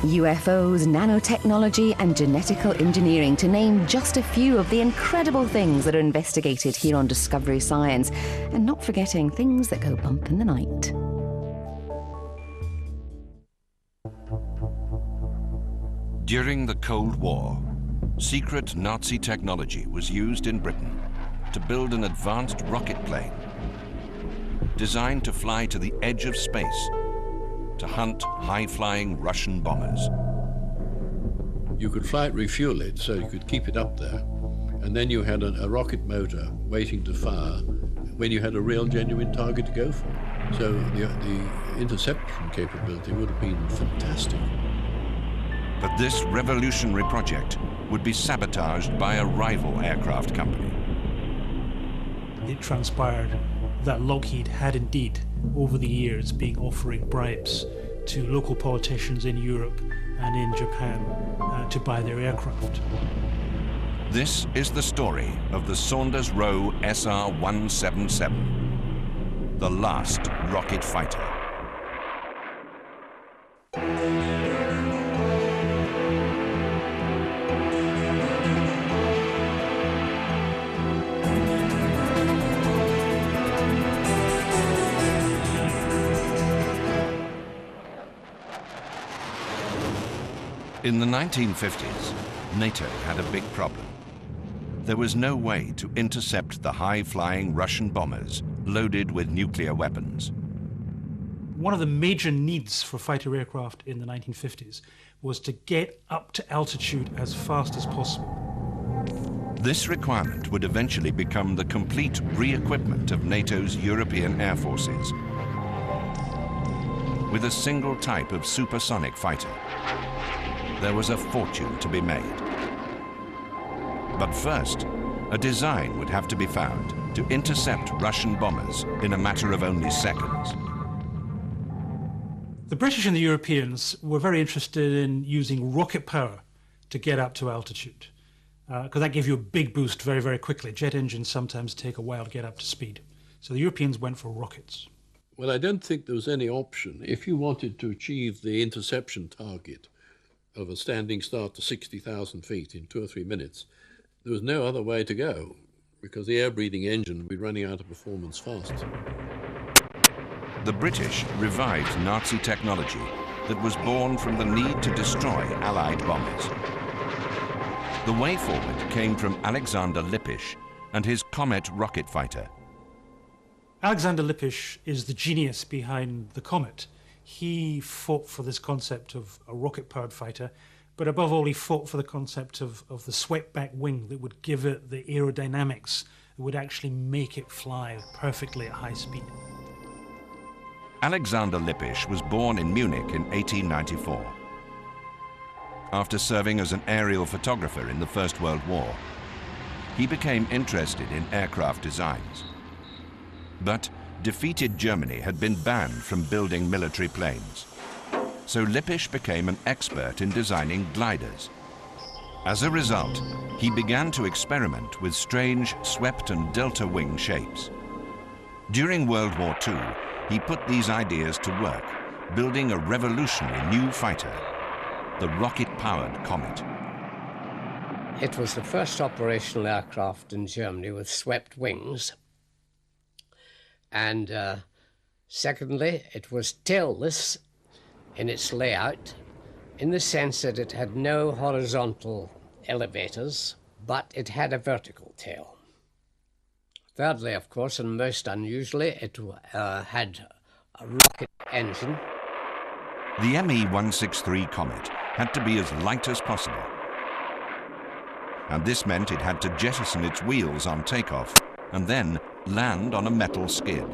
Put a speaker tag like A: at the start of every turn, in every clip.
A: UFOs, nanotechnology and genetical engineering, to name just a few of the incredible things that are investigated here on Discovery Science, and not forgetting things that go bump in the night.
B: During the Cold War, secret Nazi technology was used in Britain to build an advanced rocket plane designed to fly to the edge of space to hunt high-flying Russian bombers.
C: You could fly it, refuel it, so you could keep it up there, and then you had a rocket motor waiting to fire when you had a real, genuine target to go for. So the interception capability would have been fantastic.
B: But this revolutionary project would be sabotaged by a rival aircraft company.
D: It transpired that Lockheed had indeed, over the years, been offering bribes to local politicians in Europe and in Japan to buy their aircraft.
B: This is the story of the Saunders-Roe SR-177, the last rocket fighter. In the 1950s, NATO had a big problem. There was no way to intercept the high-flying Russian bombers loaded with nuclear weapons.
D: One of the major needs for fighter aircraft in the 1950s was to get up to altitude as fast as possible.
B: This requirement would eventually become the complete re-equipment of NATO's European air forces with a single type of supersonic fighter. There was a fortune to be made. But first, a design would have to be found to intercept Russian bombers in a matter of only seconds.
D: The British and the Europeans were very interested in using rocket power to get up to altitude, because that gave you a big boost very, very quickly. Jet engines sometimes take a while to get up to speed. So the Europeans went for rockets.
C: Well, I don't think there was any option. If you wanted to achieve the interception target of a standing start to 60,000 feet in 2 or 3 minutes, there was no other way to go, because the air-breathing engine would be running out of performance fast.
B: The British revived Nazi technology that was born from the need to destroy Allied bombers. The way forward came from Alexander Lippisch and his Comet rocket fighter.
D: Alexander Lippisch is the genius behind the Comet. He fought for this concept of a rocket-powered fighter, but above all, he fought for the concept of the swept-back wing that would give it the aerodynamics that would actually make it fly perfectly at high speed.
B: Alexander Lippisch was born in Munich in 1894. After serving as an aerial photographer in the First World War, he became interested in aircraft designs. But defeated Germany had been banned from building military planes. So Lippisch became an expert in designing gliders. As a result, he began to experiment with strange swept and delta wing shapes. During World War II, he put these ideas to work, building a revolutionary new fighter, the rocket-powered Comet.
E: It was the first operational aircraft in Germany with swept wings. And secondly, it was tailless in its layout, in the sense that it had no horizontal elevators, but it had a vertical tail. Thirdly, of course, and most unusually, it had a rocket engine.
B: The ME-163 Comet had to be as light as possible. And this meant it had to jettison its wheels on takeoff and then land on a metal skid.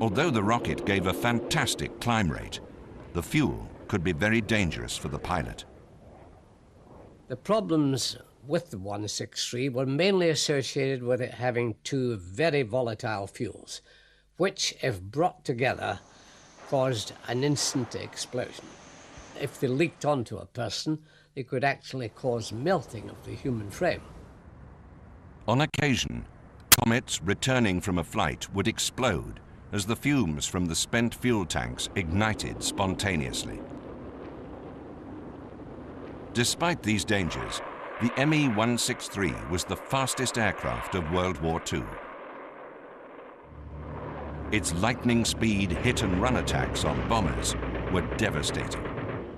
B: Although the rocket gave a fantastic climb rate, the fuel could be very dangerous for the pilot.
E: The problems with the 163 were mainly associated with it having 2 very volatile fuels, which, if brought together, caused an instant explosion. If they leaked onto a person, they could actually cause melting of the human frame.
B: On occasion, comets returning from a flight would explode as the fumes from the spent fuel tanks ignited spontaneously. Despite these dangers, the Me-163 was the fastest aircraft of World War II. Its lightning speed hit-and-run attacks on bombers were devastating.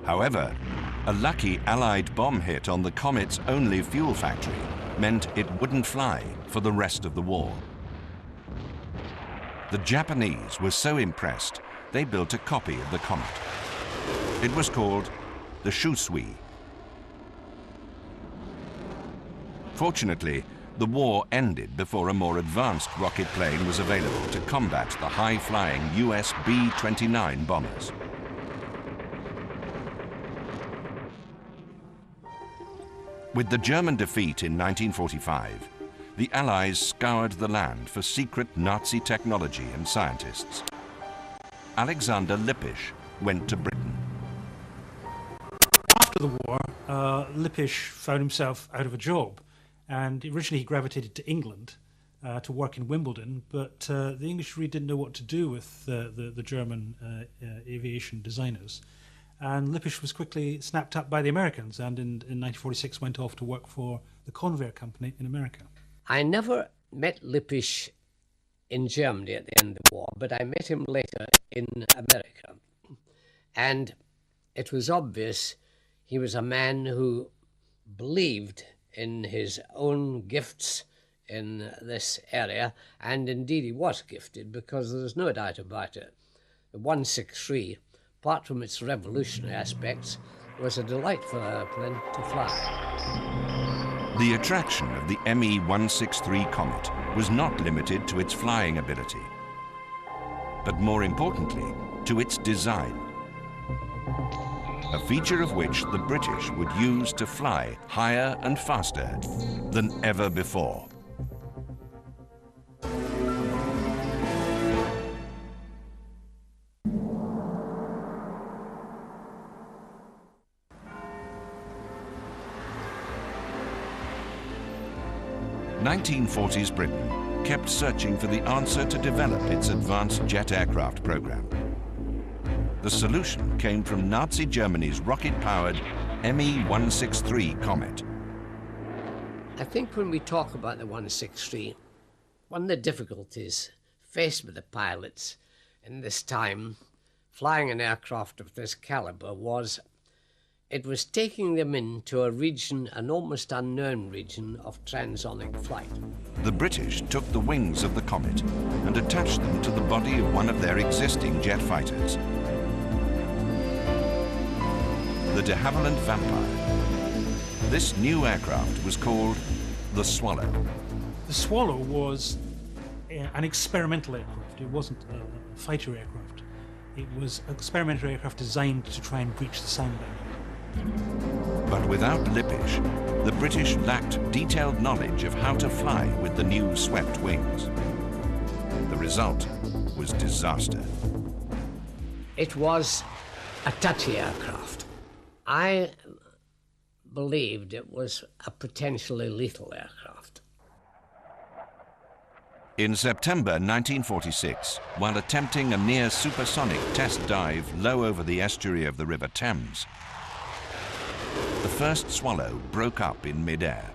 B: However, a lucky Allied bomb hit on the Comet's only fuel factory meant it wouldn't fly for the rest of the war. The Japanese were so impressed, they built a copy of the Comet. It was called the Shusui. Fortunately, the war ended before a more advanced rocket plane was available to combat the high-flying US B-29 bombers. With the German defeat in 1945, the Allies scoured the land for secret Nazi technology and scientists. Alexander Lippisch went to Britain.
D: After the war, Lippisch found himself out of a job, and originally he gravitated to England to work in Wimbledon, but the English really didn't know what to do with the German aviation designers. And Lippisch was quickly snapped up by the Americans, and in 1946 went off to work for the Convair Company in America.
E: I never met Lippisch in Germany at the end of the war, but I met him later in America. And it was obvious he was a man who believed in his own gifts in this area, and indeed he was gifted, because there's no doubt about it. The 163, apart from its revolutionary aspects, was a delightful airplane to fly.
B: The attraction of the Me-163 Comet was not limited to its flying ability, but more importantly, to its design. A feature of which the British would use to fly higher and faster than ever before. The 1940s Britain kept searching for the answer to develop its advanced jet aircraft program. The solution came from Nazi Germany's rocket-powered Me-163 Comet.
E: I think when we talk about the 163, one of the difficulties faced with the pilots in this time flying an aircraft of this caliber was it was taking them into a region, an almost unknown region of transonic flight.
B: The British took the wings of the Comet and attached them to the body of one of their existing jet fighters, the de Havilland Vampire. This new aircraft was called the Swallow.
D: The Swallow was an experimental aircraft. It wasn't a fighter aircraft. It was an experimental aircraft designed to try and breach the sound barrier.
B: But without Lippisch, the British lacked detailed knowledge of how to fly with the new swept wings. The result was disaster.
E: It was a touchy aircraft. I believed it was a potentially lethal aircraft.
B: In September 1946, while attempting a near supersonic test dive low over the estuary of the River Thames, the first Swallow broke up in mid-air.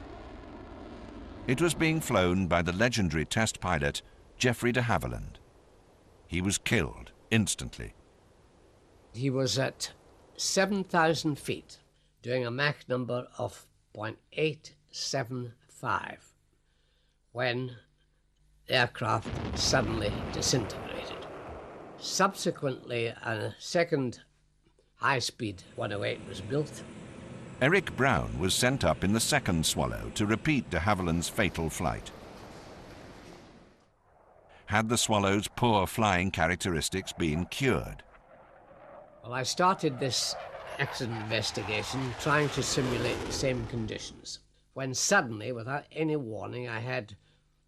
B: It was being flown by the legendary test pilot Geoffrey de Havilland. He was killed instantly.
E: He was at 7,000 feet, doing a Mach number of 0.875, when the aircraft suddenly disintegrated. Subsequently, a second high-speed 108 was built.
B: Eric Brown was sent up in the second Swallow to repeat de Havilland's fatal flight. Had the Swallow's poor flying characteristics been cured?
E: Well, I started this accident investigation trying to simulate the same conditions, when suddenly, without any warning, I had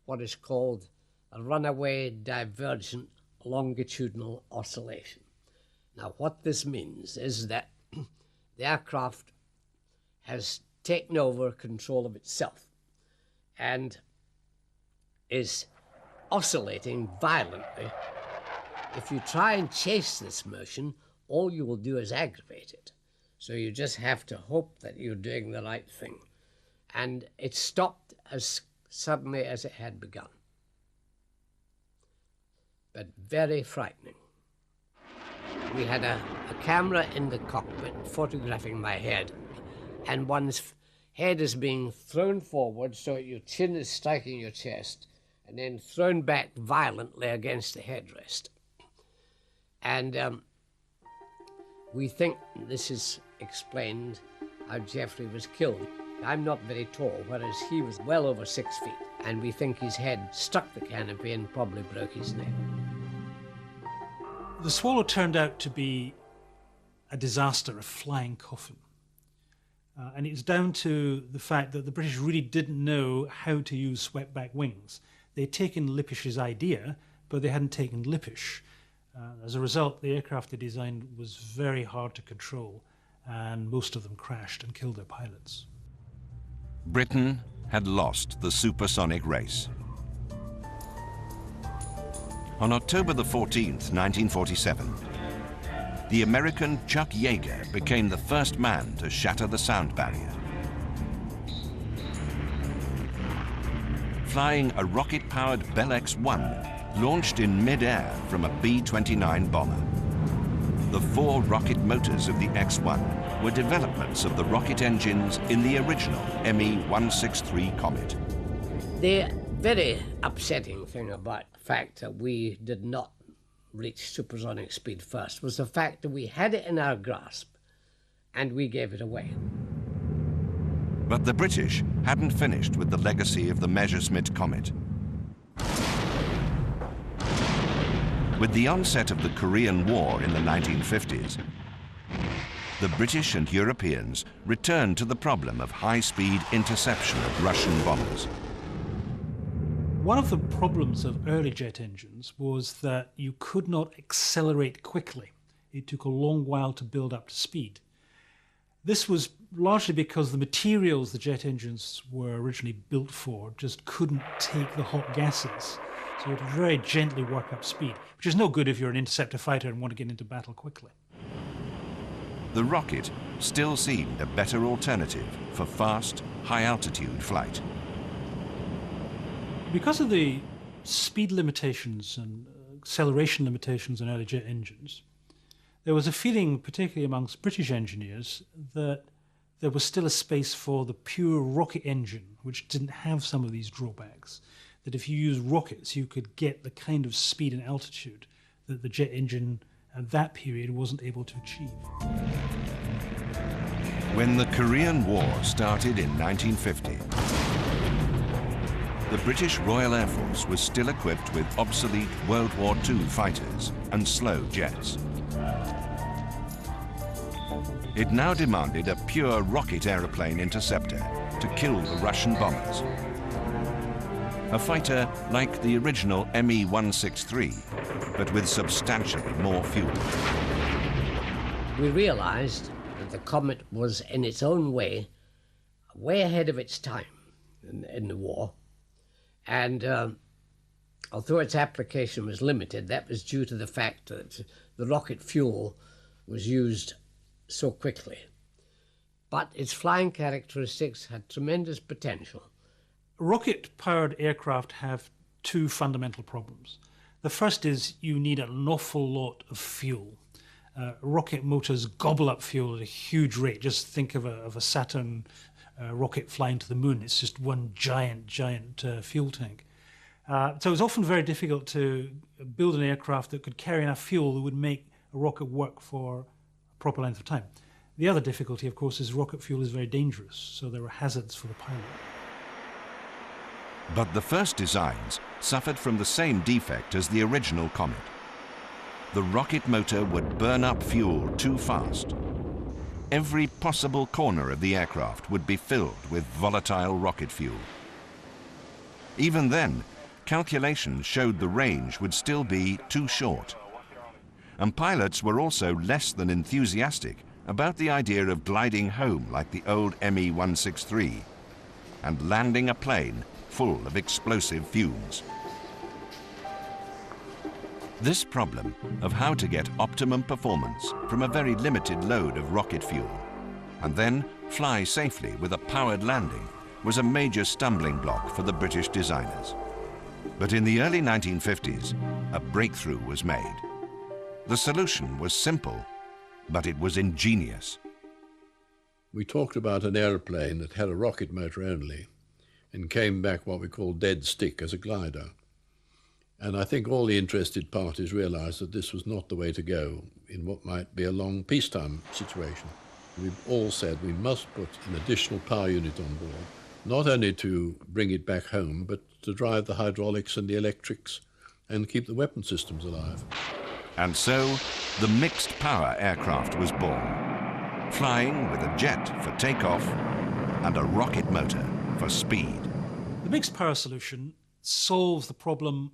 E: what is called a runaway divergent longitudinal oscillation. Now, what this means is that the aircraft has taken over control of itself and is oscillating violently. If you try and chase this motion, all you will do is aggravate it. So you just have to hope that you're doing the right thing. And it stopped as suddenly as it had begun. But very frightening. We had a camera in the cockpit photographing my head, and one's head is being thrown forward so your chin is striking your chest, and then thrown back violently against the headrest. And we think this is explained how Jeffrey was killed. I'm not very tall, whereas he was well over 6 feet, and we think his head struck the canopy and probably broke his neck.
D: The Swallow turned out to be a disaster, a flying coffin. And it's down to the fact that the British really didn't know how to use swept-back wings. They'd taken Lippish's idea, but they hadn't taken Lippisch. As a result, the aircraft they designed was very hard to control, and most of them crashed and killed their pilots.
B: Britain had lost the supersonic race. On October the 14th, 1947, the American Chuck Yeager became the first man to shatter the sound barrier. Flying a rocket-powered Bell X-1 launched in mid-air from a B-29 bomber. The 4 rocket motors of the X-1 were developments of the rocket engines in the original ME-163 Comet.
E: The very upsetting thing about the fact that we did not reach supersonic speed first was the fact that we had it in our grasp and we gave it away.
B: But the British hadn't finished with the legacy of the Messerschmitt Comet. With the onset of the Korean War in the 1950s, the British and Europeans returned to the problem of high-speed interception of Russian bombers.
D: One of the problems of early jet engines was that you could not accelerate quickly. It took a long while to build up to speed. This was largely because the materials the jet engines were originally built for just couldn't take the hot gases. So you had to very gently work up speed, which is no good if you're an interceptor fighter and want to get into battle quickly.
B: The rocket still seemed a better alternative for fast, high-altitude flight.
D: Because of the speed limitations and acceleration limitations in early jet engines, there was a feeling, particularly amongst British engineers, that there was still a space for the pure rocket engine, which didn't have some of these drawbacks. That if you used rockets, you could get the kind of speed and altitude that the jet engine at that period wasn't able to achieve.
B: When the Korean War started in 1950, the British Royal Air Force was still equipped with obsolete World War II fighters and slow jets. It now demanded a pure rocket aeroplane interceptor to kill the Russian bombers. A fighter like the original ME-163, but with substantially more fuel.
E: We realized that the Comet was, in its own way ahead of its time in the war. And although its application was limited, that was due to the fact that the rocket fuel was used so quickly. But its flying characteristics had tremendous potential.
D: Rocket-powered aircraft have 2 fundamental problems. The first is you need an awful lot of fuel. Rocket motors gobble up fuel at a huge rate. Just think of a Saturn rocket flying to the moon. It's just one giant fuel tank. So it's often very difficult to build an aircraft that could carry enough fuel that would make a rocket work for a proper length of time. The other difficulty, of course, is rocket fuel is very dangerous, so there are hazards for the pilot.
B: But the first designs suffered from the same defect as the original Comet. The rocket motor would burn up fuel too fast. Every possible corner of the aircraft would be filled with volatile rocket fuel. Even then, calculations showed the range would still be too short. And pilots were also less than enthusiastic about the idea of gliding home like the old ME-163 and landing a plane full of explosive fumes. This problem of how to get optimum performance from a very limited load of rocket fuel and then fly safely with a powered landing was a major stumbling block for the British designers. But in the early 1950s, a breakthrough was made. The solution was simple, but it was ingenious.
C: We talked about an aeroplane that had a rocket motor only and came back what we call dead stick as a glider. And I think all the interested parties realized that this was not the way to go in what might be a long peacetime situation. We've all said we must put an additional power unit on board, not only to bring it back home, but to drive the hydraulics and the electrics and keep the weapon systems alive.
B: And so, the mixed power aircraft was born, flying with a jet for takeoff and a rocket motor for speed.
D: The mixed power solution solves the problem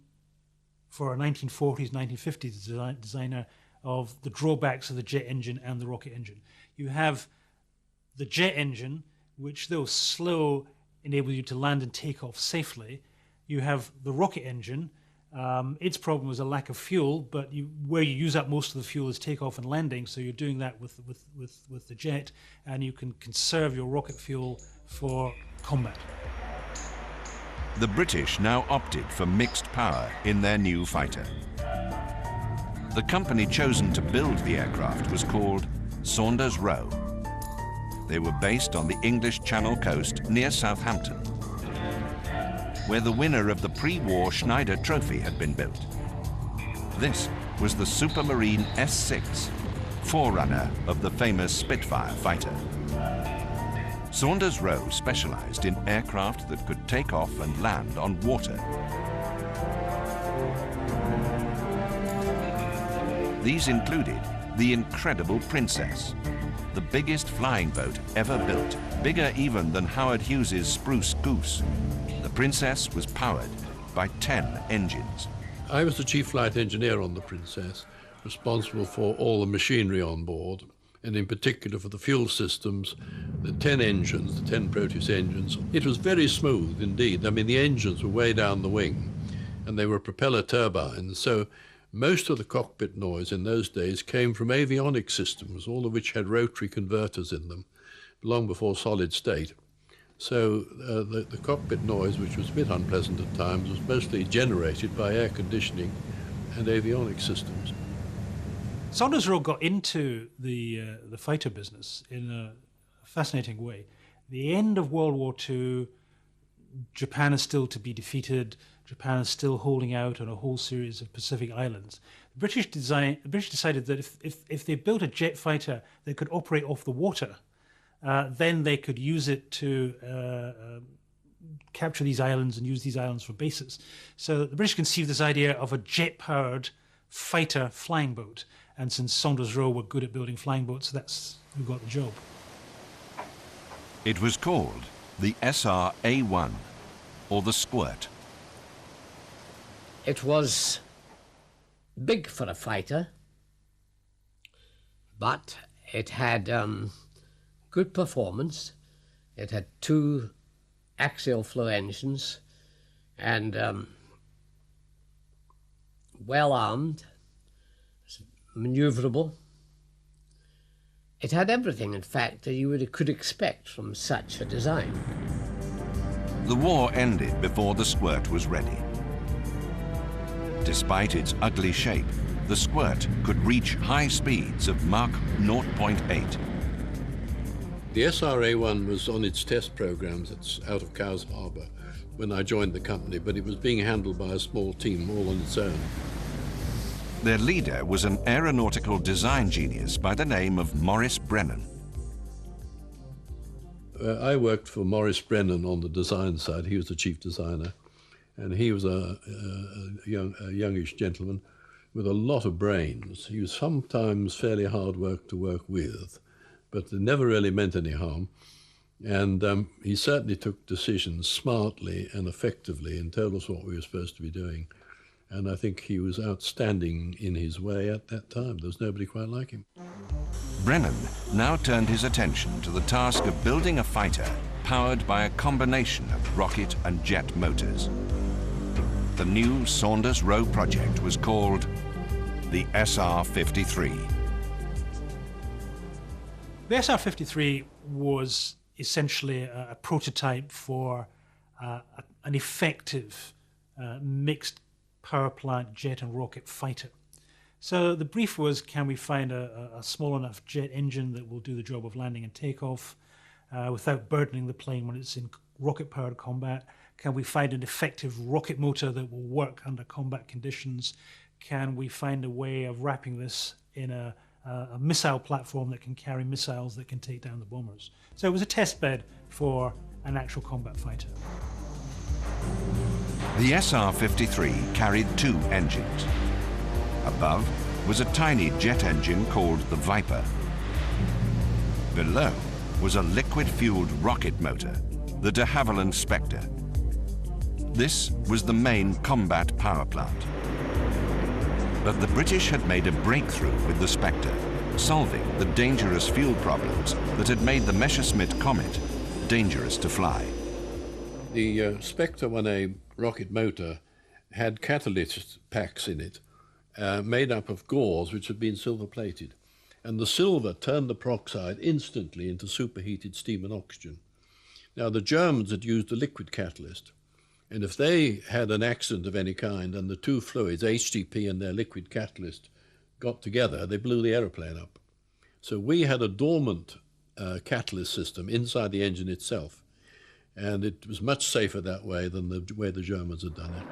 D: for a 1940s, 1950s designer of the drawbacks of the jet engine and the rocket engine. You have the jet engine, which though slow, enables you to land and take off safely. You have the rocket engine. Its problem was a lack of fuel, but where you use up most of the fuel is takeoff and landing, so you're doing that with the jet, and you can conserve your rocket fuel for combat.
B: The British now opted for mixed power in their new fighter. The company chosen to build the aircraft was called Saunders Roe. They were based on the English Channel coast near Southampton, where the winner of the pre-war Schneider Trophy had been built. This was the Supermarine S6, forerunner of the famous Spitfire fighter. Saunders Roe specialized in aircraft that could take off and land on water. These included the incredible Princess, the biggest flying boat ever built, bigger even than Howard Hughes's Spruce Goose. The Princess was powered by 10 engines.
C: I was the chief flight engineer on the Princess, responsible for all the machinery on board, and in particular for the fuel systems, the 10 engines, the 10 Proteus engines. It was very smooth indeed. I mean, the engines were way down the wing, and they were propeller turbines, so most of the cockpit noise in those days came from avionics systems, all of which had rotary converters in them, long before solid state. So the cockpit noise, which was a bit unpleasant at times, was mostly generated by air conditioning and avionics systems.
D: Saunders Roe got into the fighter business in a fascinating way. The end of World War II, Japan is still to be defeated. Japan is still holding out on a whole series of Pacific islands. The British decided that if they built a jet fighter that could operate off the water, then they could use it to capture these islands and use these islands for bases. So the British conceived this idea of a jet-powered fighter flying boat. And since Saunders Roe were good at building flying boats, that's who got the job.
B: It was called the SR-A1, or the Squirt.
E: It was big for a fighter, but it had good performance. It had 2 axial flow engines and well armed, maneuverable. It had everything, in fact, that you could expect from such a design.
B: The war ended before the Squirt was ready. Despite its ugly shape, the Squirt could reach high speeds of Mach 0.8.
C: The SR-A1 was on its test programs out of Cowes Harbour when I joined the company, but it was being handled by a small team all on its own.
B: Their leader was an aeronautical design genius by the name of Maurice Brennan.
C: I worked for Maurice Brennan on the design side. He was the chief designer, and he was a youngish gentleman with a lot of brains. He was sometimes fairly hard work to work with, but it never really meant any harm. And he certainly took decisions smartly and effectively and told us what we were supposed to be doing. And I think he was outstanding in his way at that time. There was nobody quite like him.
B: Brennan now turned his attention to the task of building a fighter powered by a combination of rocket and jet motors. The new Saunders Roe project was called the SR-53.
D: The SR-53 was essentially a prototype for an effective mixed power plant jet and rocket fighter. So the brief was, can we find a small enough jet engine that will do the job of landing and takeoff without burdening the plane when it's in rocket-powered combat? Can we find an effective rocket motor that will work under combat conditions? Can we find a way of wrapping this in a missile platform that can carry missiles that can take down the bombers? So it was a test bed for an actual combat fighter.
B: The SR-53 carried 2 engines. Above was a tiny jet engine called the Viper. Below was a liquid-fueled rocket motor, the de Havilland Spectre. This was the main combat power plant. But the British had made a breakthrough with the Spectre, solving the dangerous fuel problems that had made the Messerschmitt Comet dangerous to fly.
C: The Spectre 1A rocket motor had catalyst packs in it, made up of gauze which had been silver-plated. And the silver turned the peroxide instantly into superheated steam and oxygen. Now, the Germans had used a liquid catalyst, and if they had an accident of any kind and the two fluids, HTP and their liquid catalyst, got together, they blew the aeroplane up. So we had a dormant catalyst system inside the engine itself, and it was much safer that way than the way the Germans had done it.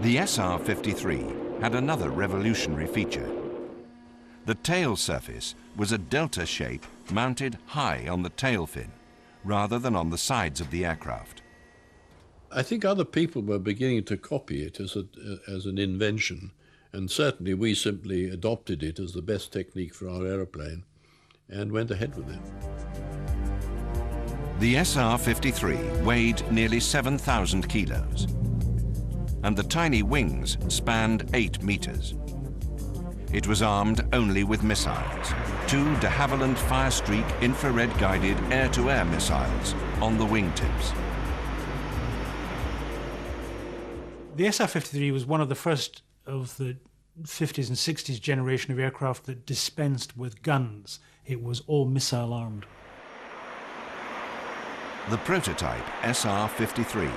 B: The SR-53 had another revolutionary feature. The tail surface was a delta shape mounted high on the tail fin, rather than on the sides of the aircraft.
C: I think other people were beginning to copy it as an invention, and certainly we simply adopted it as the best technique for our aeroplane and went ahead with it.
B: The SR-53 weighed nearly 7,000 kilos, and the tiny wings spanned 8 meters. It was armed only with missiles, 2 de Havilland Firestreak infrared-guided air-to-air missiles on the wingtips.
D: The SR-53 was one of the first of the 50s and 60s generation of aircraft that dispensed with guns. It was all missile-armed.
B: The prototype SR-53,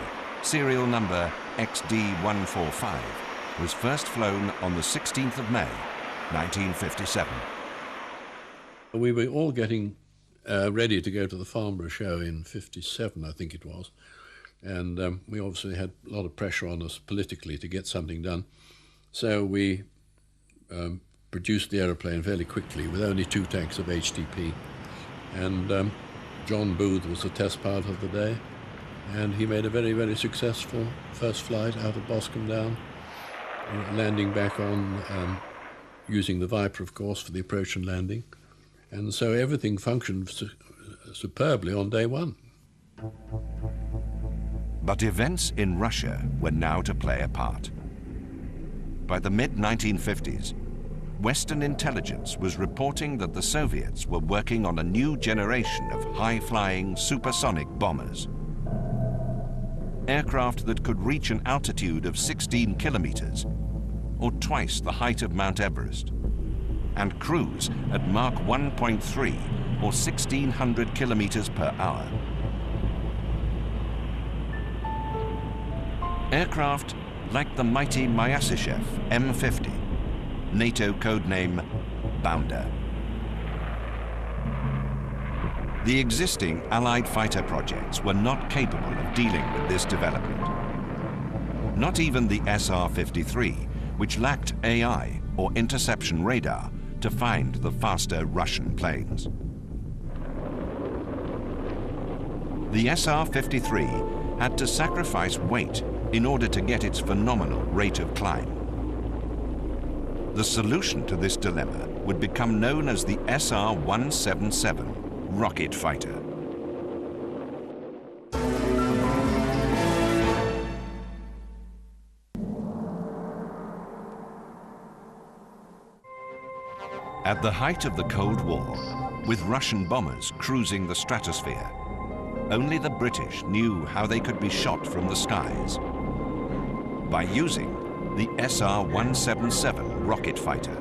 B: serial number XD-145, was first flown on the 16th of May, 1957.
C: We were all getting ready to go to the Farnborough show in 57, I think it was, and we obviously had a lot of pressure on us politically to get something done. So we produced the aeroplane fairly quickly with only 2 tanks of HTP, and John Booth was the test pilot of the day, and he made a very, very successful first flight out of Boscombe Down, landing back on, using the Viper, of course, for the approach and landing. And so everything functioned superbly on day 1.
B: But events in Russia were now to play a part. By the mid-1950s, Western intelligence was reporting that the Soviets were working on a new generation of high-flying supersonic bombers. Aircraft that could reach an altitude of 16 kilometers, or twice the height of Mount Everest, and cruise at Mach 1.3 or 1,600 kilometers per hour. Aircraft like the mighty Myasishchev M50, NATO codename Bounder. The existing Allied fighter projects were not capable of dealing with this development. Not even the SR-53, which lacked AI or interception radar to find the faster Russian planes. The SR-53 had to sacrifice weight in order to get its phenomenal rate of climb. The solution to this dilemma would become known as the SR-177 rocket fighter. At the height of the Cold War, with Russian bombers cruising the stratosphere, only the British knew how they could be shot from the skies. By using the SR-177 rocket fighter.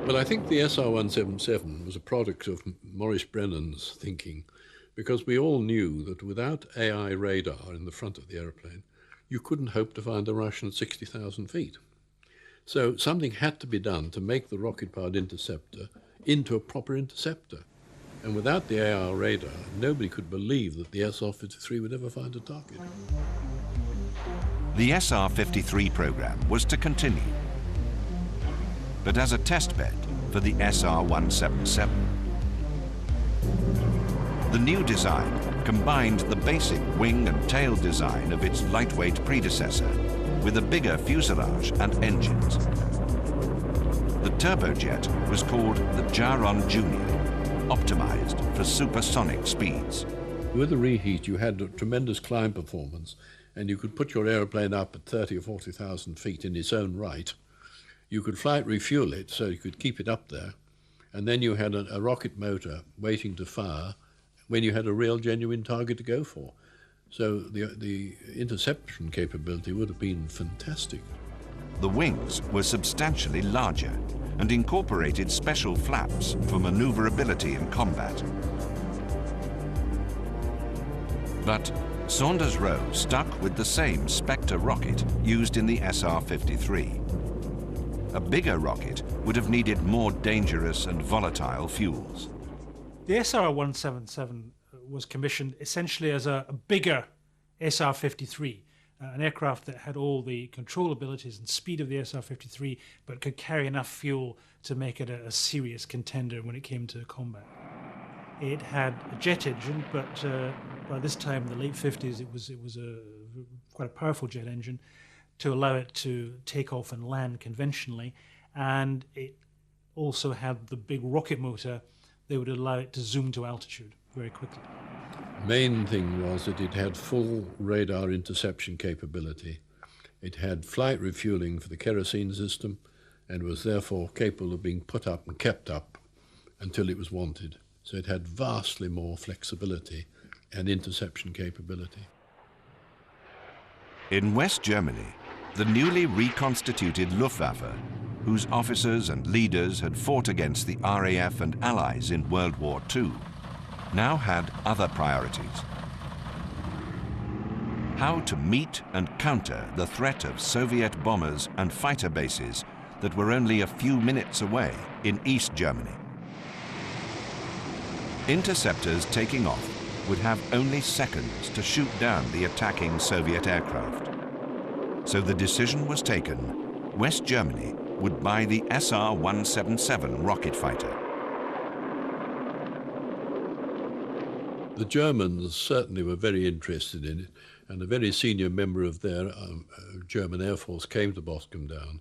C: Well, I think the SR-177 was a product of Maurice Brennan's thinking, because we all knew that without AI radar in the front of the aeroplane, you couldn't hope to find the Russian at 60,000 feet. So something had to be done to make the rocket-powered interceptor into a proper interceptor. And without the AI radar, nobody could believe that the SR-53 would ever find a target.
B: The SR-53 program was to continue, but as a test bed for the SR-177. The new design combined the basic wing and tail design of its lightweight predecessor with a bigger fuselage and engines. The turbojet was called the Jaron Junior, optimized for supersonic speeds.
C: With the reheat, you had a tremendous climb performance, and you could put your aeroplane up at 30 or 40,000 feet in its own right. You could fly it, refuel it, so you could keep it up there, and then you had a rocket motor waiting to fire when you had a real, genuine target to go for. So the interception capability would have been fantastic.
B: The wings were substantially larger and incorporated special flaps for maneuverability in combat. But Saunders-Roe stuck with the same Spectre rocket used in the SR-53. A bigger rocket would have needed more dangerous and volatile fuels.
D: The SR-177 was commissioned essentially as a bigger SR-53, an aircraft that had all the control abilities and speed of the SR-53, but could carry enough fuel to make it a serious contender when it came to combat. It had a jet engine, but by this time, in the late 50s, it was quite a powerful jet engine to allow it to take off and land conventionally, and it also had the big rocket motor that would allow it to zoom to altitude very quickly.
C: Main thing was that it had full radar interception capability. It had flight refueling for the kerosene system and was therefore capable of being put up and kept up until it was wanted. So it had vastly more flexibility and interception capability.
B: In West Germany, the newly reconstituted Luftwaffe, whose officers and leaders had fought against the RAF and Allies in World War II, now had other priorities. How to meet and counter the threat of Soviet bombers and fighter bases that were only a few minutes away in East Germany. Interceptors taking off would have only seconds to shoot down the attacking Soviet aircraft. So the decision was taken: West Germany would buy the SR-177 rocket fighter.
C: The Germans certainly were very interested in it, and a very senior member of their German Air Force came to Boscombe Down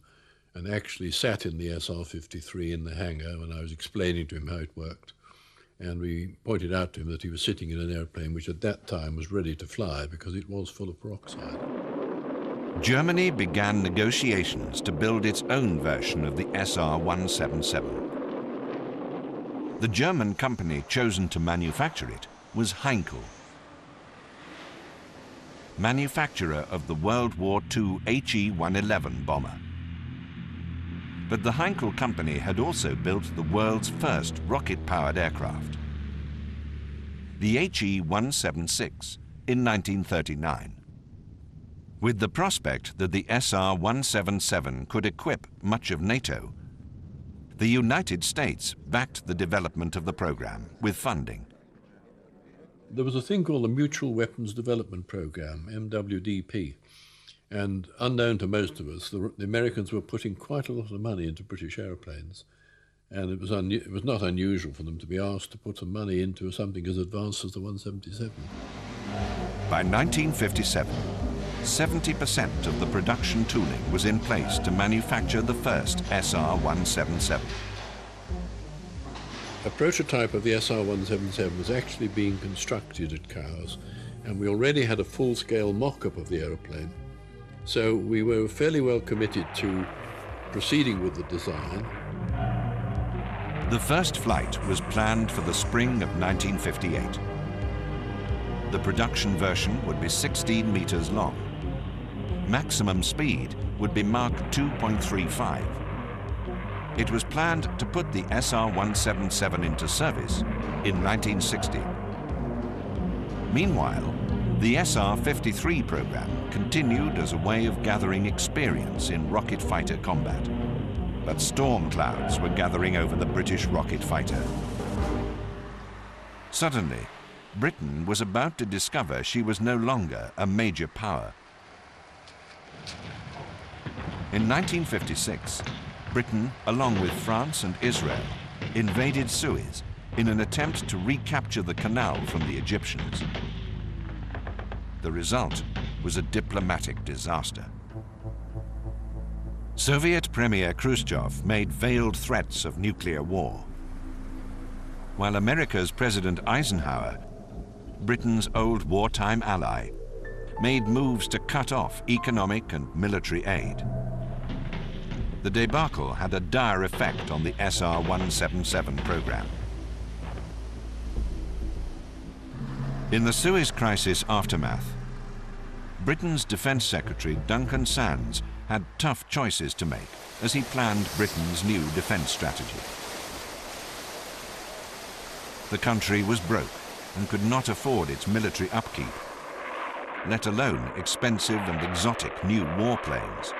C: and actually sat in the SR-53 in the hangar when I was explaining to him how it worked. And we pointed out to him that he was sitting in an airplane which at that time was ready to fly because it was full of peroxide.
B: Germany began negotiations to build its own version of the SR-177. The German company chosen to manufacture it was Heinkel, manufacturer of the World War II HE-111 bomber. But the Heinkel company had also built the world's first rocket-powered aircraft, the HE-176, in 1939. With the prospect that the SR-177 could equip much of NATO, the United States backed the development of the program with funding.
C: There was a thing called the Mutual Weapons Development Program, MWDP, and unknown to most of us, the Americans were putting quite a lot of money into British airplanes, and it was not unusual for them to be asked to put some money into something as advanced as the 177.
B: By 1957, 70% of the production tooling was in place to manufacture the first SR-177.
C: A prototype of the SR-177 was actually being constructed at Cowes, and we already had a full-scale mock-up of the aeroplane. So we were fairly well committed to proceeding with the design.
B: The first flight was planned for the spring of 1958. The production version would be 16 meters long. Maximum speed would be Mach 2.35. It was planned to put the SR-177 into service in 1960. Meanwhile, the SR-53 program continued as a way of gathering experience in rocket fighter combat. But storm clouds were gathering over the British rocket fighter. Suddenly, Britain was about to discover she was no longer a major power. In 1956, Britain, along with France and Israel, invaded Suez in an attempt to recapture the canal from the Egyptians. The result was a diplomatic disaster. Soviet Premier Khrushchev made veiled threats of nuclear war, while America's President Eisenhower, Britain's old wartime ally, made moves to cut off economic and military aid. The debacle had a dire effect on the SR-177 program. In the Suez Crisis aftermath, Britain's Defence Secretary Duncan Sandys had tough choices to make as he planned Britain's new defence strategy. The country was broke and could not afford its military upkeep, let alone expensive and exotic new warplanes.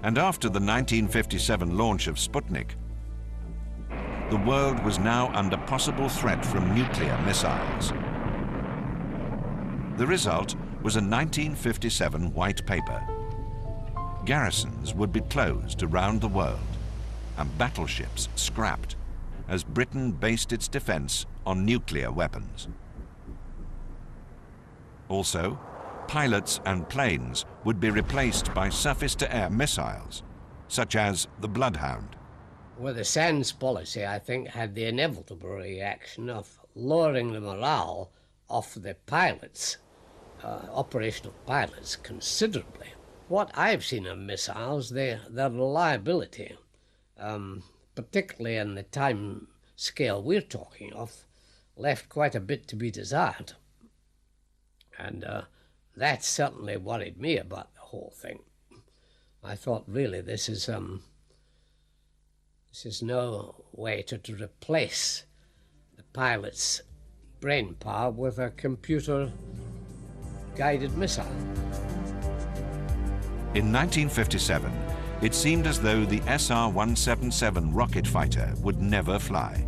B: And after the 1957 launch of Sputnik, the world was now under possible threat from nuclear missiles. The result was a 1957 white paper. Garrisons would be closed around the world and battleships scrapped as Britain based its defense on nuclear weapons. Also, pilots and planes would be replaced by surface-to-air missiles, such as the Bloodhound.
E: Well, the Sandys policy, I think, had the inevitable reaction of lowering the morale of the pilots, operational pilots, considerably. What I've seen of missiles, their reliability, particularly in the time scale we're talking of, left quite a bit to be desired. And that certainly worried me about the whole thing. I thought, really, this is no way to replace the pilot's brain power with a computer-guided missile.
B: In 1957, it seemed as though the SR-177 rocket fighter would never fly.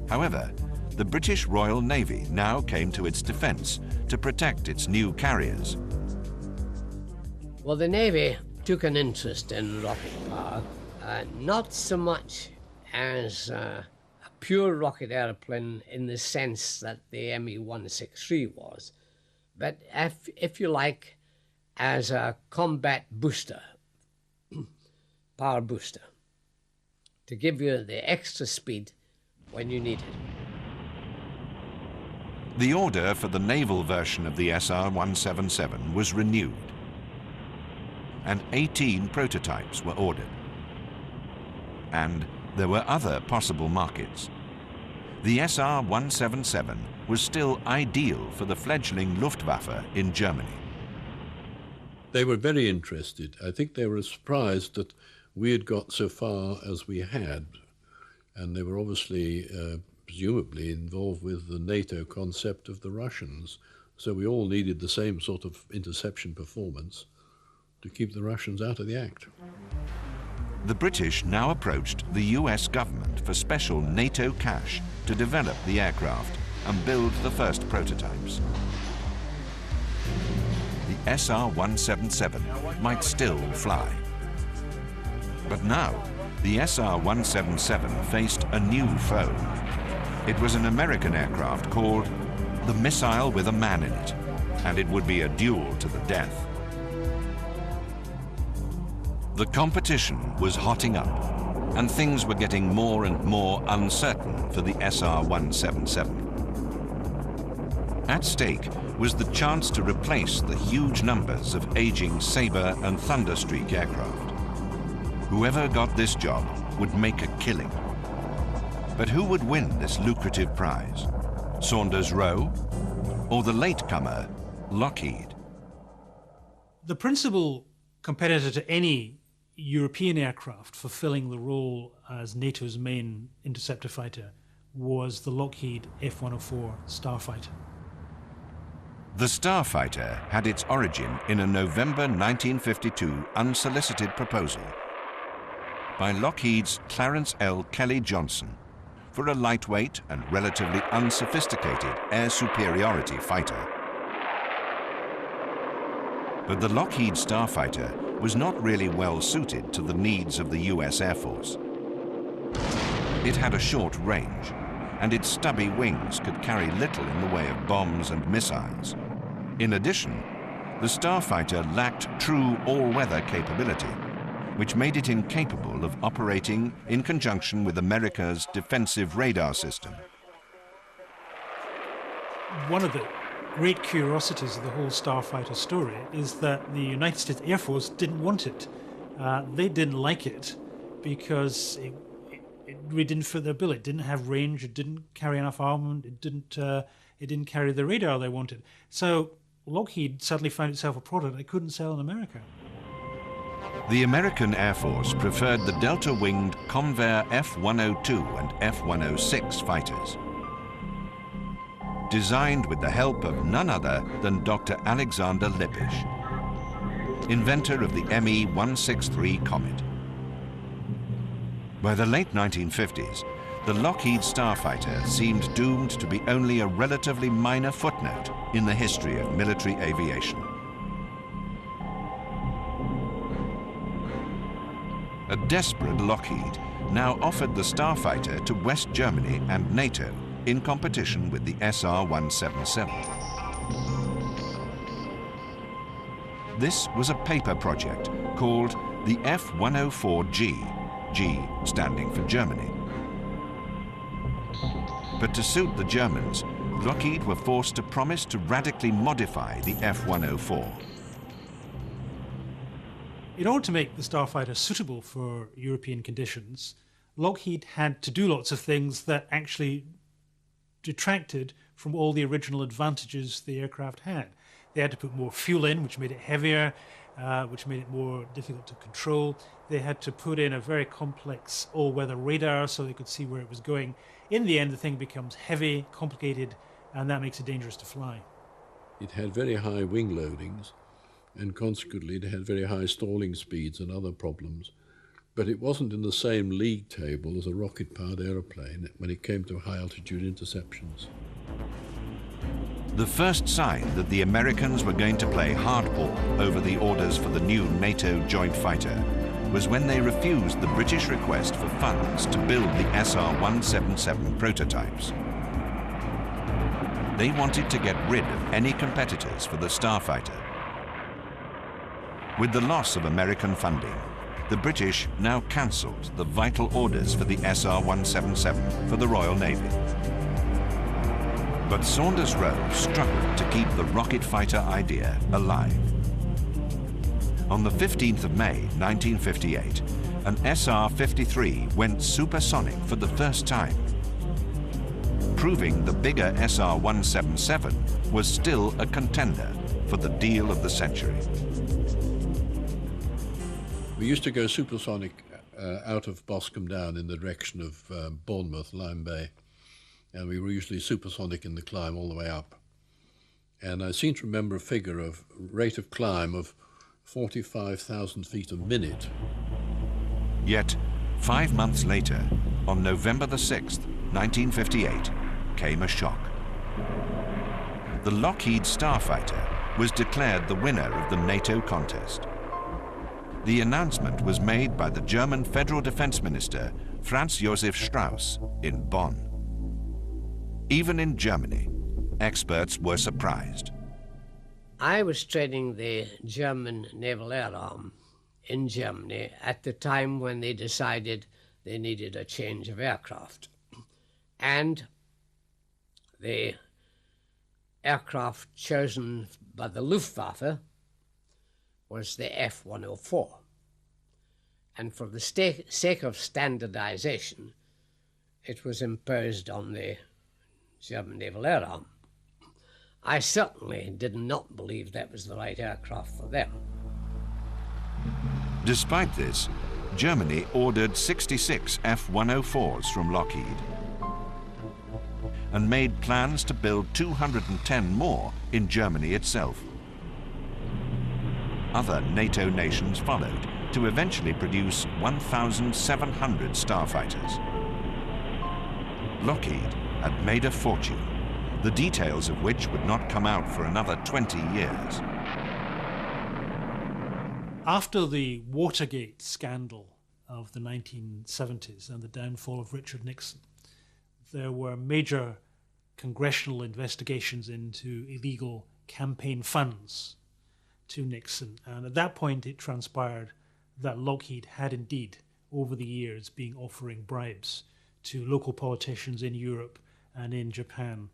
B: However, the British Royal Navy now came to its defence to protect its new carriers.
E: Well, the Navy took an interest in rocket power, not so much as a pure rocket aeroplane in the sense that the ME-163 was, but if you like, as a combat booster, power booster, to give you the extra speed when you need it.
B: The order for the naval version of the SR-177 was renewed, and 18 prototypes were ordered. And there were other possible markets. The SR-177 was still ideal for the fledgling Luftwaffe in Germany.
C: They were very interested. I think they were surprised that we had got so far as we had, and they were obviously presumably involved with the NATO concept of the Russians. So we all needed the same sort of interception performance to keep the Russians out of the act.
B: The British now approached the US government for special NATO cash to develop the aircraft and build the first prototypes. The SR-177 might still fly. But now, the SR-177 faced a new foe. It was an American aircraft called the Missile with a Man in It, and it would be a duel to the death. The competition was hotting up, and things were getting more and more uncertain for the SR-177. At stake was the chance to replace the huge numbers of aging Sabre and Thunderstreak aircraft. Whoever got this job would make a killing. But who would win this lucrative prize? Saunders-Roe or the latecomer, Lockheed?
D: The principal competitor to any European aircraft fulfilling the role as NATO's main interceptor fighter was the Lockheed F-104 Starfighter.
B: The Starfighter had its origin in a November 1952 unsolicited proposal by Lockheed's Clarence L. Kelly Johnson for a lightweight and relatively unsophisticated air superiority fighter. But the Lockheed Starfighter was not really well suited to the needs of the US Air Force. It had a short range, and its stubby wings could carry little in the way of bombs and missiles. In addition, the Starfighter lacked true all-weather capability, which made it incapable of operating in conjunction with America's defensive radar system.
D: One of the great curiosities of the whole Starfighter story is that the United States Air Force didn't want it. They didn't like it because it really didn't fit their bill. It didn't have range, it didn't carry enough armament, it didn't carry the radar they wanted. So Lockheed suddenly found itself a product it couldn't sell in America.
B: The American Air Force preferred the delta-winged Convair F-102 and F-106 fighters. Designed with the help of none other than Dr. Alexander Lippisch, inventor of the ME-163 Comet. By the late 1950s, the Lockheed Starfighter seemed doomed to be only a relatively minor footnote in the history of military aviation. A desperate Lockheed now offered the Starfighter to West Germany and NATO in competition with the SR-177. This was a paper project called the F-104G, G standing for Germany. But to suit the Germans, Lockheed were forced to promise to radically modify the F-104.
D: In order to make the Starfighter suitable for European conditions, Lockheed had to do lots of things that actually detracted from all the original advantages the aircraft had. They had to put more fuel in, which made it heavier, which made it more difficult to control. They had to put in a very complex all-weather radar so they could see where it was going. In the end, the thing becomes heavy, complicated, and that makes it dangerous to fly.
C: It had very high wing loadings, and consequently it had very high stalling speeds and other problems. But it wasn't in the same league table as a rocket-powered aeroplane when it came to high-altitude interceptions.
B: The first sign that the Americans were going to play hardball over the orders for the new NATO joint fighter was when they refused the British request for funds to build the SR-177 prototypes. They wanted to get rid of any competitors for the Starfighter. With the loss of American funding, the British now cancelled the vital orders for the SR-177 for the Royal Navy. But Saunders Roe struggled to keep the rocket fighter idea alive. On the 15th of May 1958, an SR-53 went supersonic for the first time, proving the bigger SR-177 was still a contender for the deal of the century.
C: We used to go supersonic out of Boscombe Down in the direction of Bournemouth, Lyme Bay, and we were usually supersonic in the climb all the way up. And I seem to remember a figure of rate of climb of 45,000 feet a minute.
B: Yet, 5 months later, on November the 6th, 1958, came a shock. The Lockheed Starfighter was declared the winner of the NATO contest. The announcement was made by the German Federal Defense Minister, Franz Josef Strauss, in Bonn. Even in Germany, experts were surprised.
E: I was training the German Naval Air Arm in Germany at the time when they decided they needed a change of aircraft. And the aircraft chosen by the Luftwaffe was the F-104. And for the sake of standardization, it was imposed on the German Naval Air Arm. I certainly did not believe that was the right aircraft for them.
B: Despite this, Germany ordered 66 F-104s from Lockheed and made plans to build 210 more in Germany itself. Other NATO nations followed to eventually produce 1,700 starfighters. Lockheed had made a fortune, the details of which would not come out for another 20 years.
D: After the Watergate scandal of the 1970s and the downfall of Richard Nixon, there were major congressional investigations into illegal campaign funds to Nixon. And at that point, it transpired that Lockheed had indeed, over the years, been offering bribes to local politicians in Europe and in Japan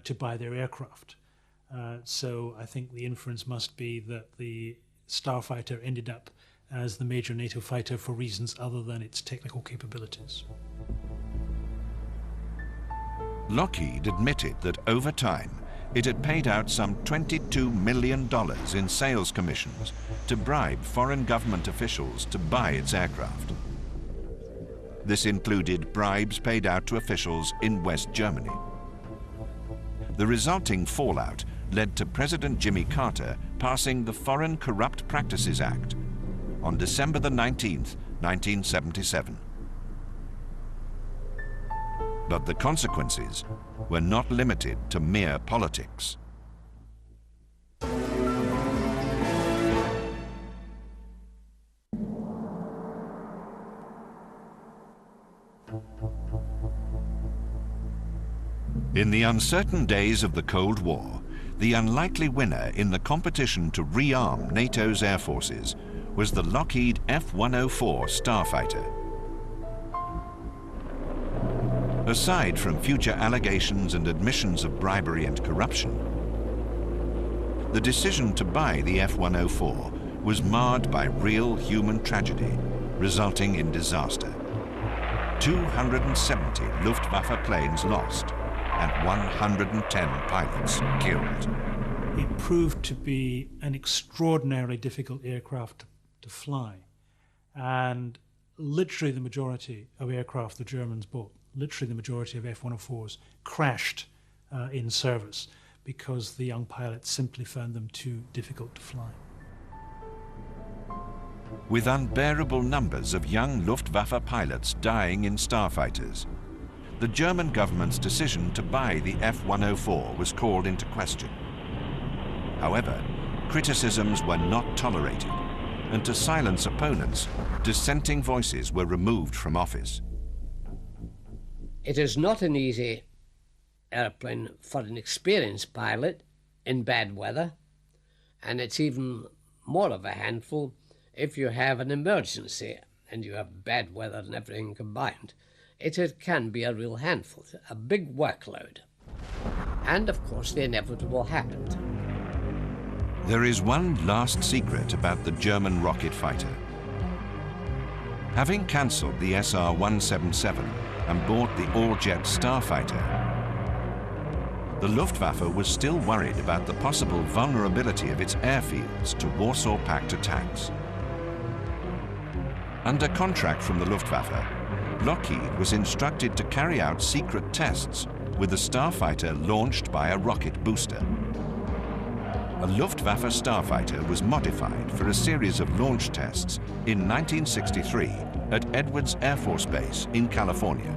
D: to buy their aircraft. So I think the inference must be that the Starfighter ended up as the major NATO fighter for reasons other than its technical capabilities.
B: Lockheed admitted that over time, it had paid out some $22 million in sales commissions to bribe foreign government officials to buy its aircraft. This included bribes paid out to officials in West Germany. The resulting fallout led to President Jimmy Carter passing the Foreign Corrupt Practices Act on December the 19th, 1977. But the consequences were not limited to mere politics. In the uncertain days of the Cold War, the unlikely winner in the competition to rearm NATO's air forces was the Lockheed F-104 Starfighter. Aside from future allegations and admissions of bribery and corruption, the decision to buy the F-104 was marred by real human tragedy, resulting in disaster. 270 Luftwaffe planes lost and 110 pilots killed.
D: It proved to be an extraordinarily difficult aircraft to fly, and literally the majority of aircraft the Germans bought, literally the majority of F-104s, crashed in service because the young pilots simply found them too difficult to fly.
B: With unbearable numbers of young Luftwaffe pilots dying in starfighters, the German government's decision to buy the F-104 was called into question. However, criticisms were not tolerated, and to silence opponents, dissenting voices were removed from office.
E: It is not an easy airplane for an experienced pilot in bad weather, and it's even more of a handful if you have an emergency and you have bad weather and everything combined. It can be a real handful, a big workload. And of course the inevitable happened.
B: There is one last secret about the German rocket fighter. Having cancelled the SR-177 and bought the all-jet Starfighter, the Luftwaffe was still worried about the possible vulnerability of its airfields to Warsaw Pact attacks. Under contract from the Luftwaffe, Lockheed was instructed to carry out secret tests with the Starfighter launched by a rocket booster. A Luftwaffe Starfighter was modified for a series of launch tests in 1963 at Edwards Air Force Base in California.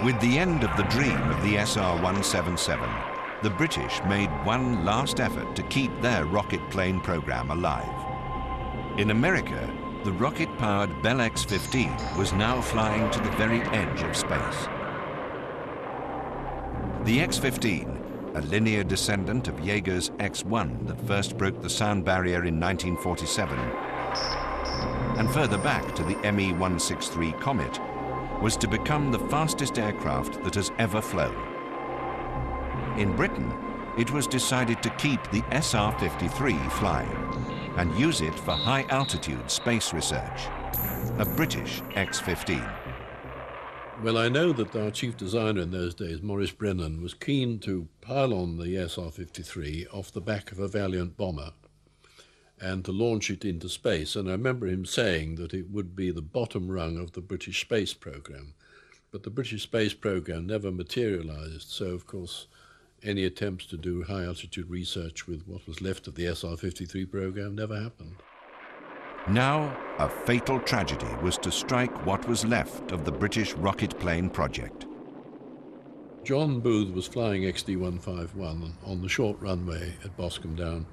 B: With the end of the dream of the SR-177, the British made one last effort to keep their rocket plane program alive. In America, the rocket-powered Bell X-15 was now flying to the very edge of space. The X-15, a linear descendant of Yeager's X-1 that first broke the sound barrier in 1947, and further back to the ME-163 Comet, was to become the fastest aircraft that has ever flown. In Britain, it was decided to keep the SR-53 flying and use it for high-altitude space research, a British X-15.
C: Well, I know that our chief designer in those days, Maurice Brennan, was keen to pile on the SR-53 off the back of a Valiant bomber. and to launch it into space. And I remember him saying that it would be the bottom rung of the British space program. But the British space program never materialized, so of course any attempts to do high-altitude research with what was left of the SR-53 program never happened.
B: Now, a fatal tragedy was to strike what was left of the British rocket plane project.
C: John Booth was flying XD-151 on the short runway at Boscombe Down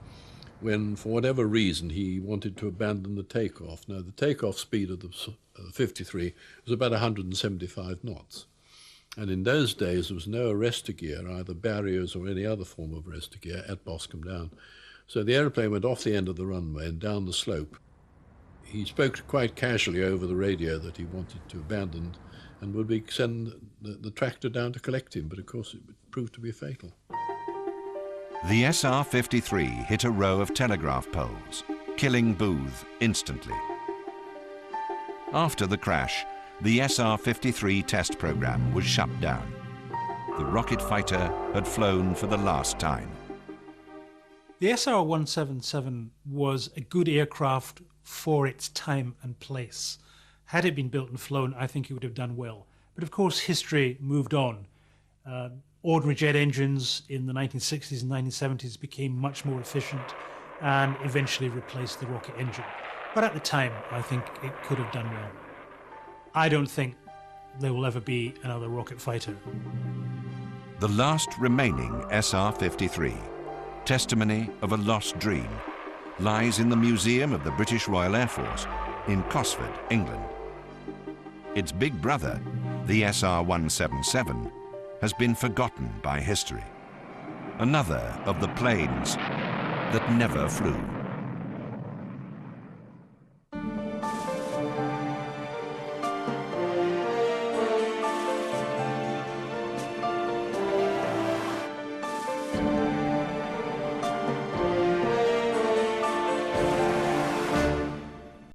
C: when, for whatever reason, he wanted to abandon the takeoff. Now, the takeoff speed of the 53 was about 175 knots. And in those days, there was no arrestor gear, either barriers or any other form of arrestor gear, at Boscombe Down. So the aeroplane went off the end of the runway and down the slope. He spoke quite casually over the radio that he wanted to abandon and would send the tractor down to collect him, but of course it proved to be fatal.
B: The SR-53 hit a row of telegraph poles, killing Booth instantly. After the crash, the SR-53 test program was shut down. The rocket fighter had flown for the last time.
D: The SR-177 was a good aircraft for its time and place. Had it been built and flown, I think it would have done well. But of course, history moved on. Ordinary jet engines in the 1960s and 1970s became much more efficient and eventually replaced the rocket engine. But at the time, I think it could have done well. I don't think there will ever be another rocket fighter.
B: The last remaining SR-53, testimony of a lost dream, lies in the Museum of the British Royal Air Force in Cosford, England. Its big brother, the SR-177, has been forgotten by history. Another of the planes that never flew.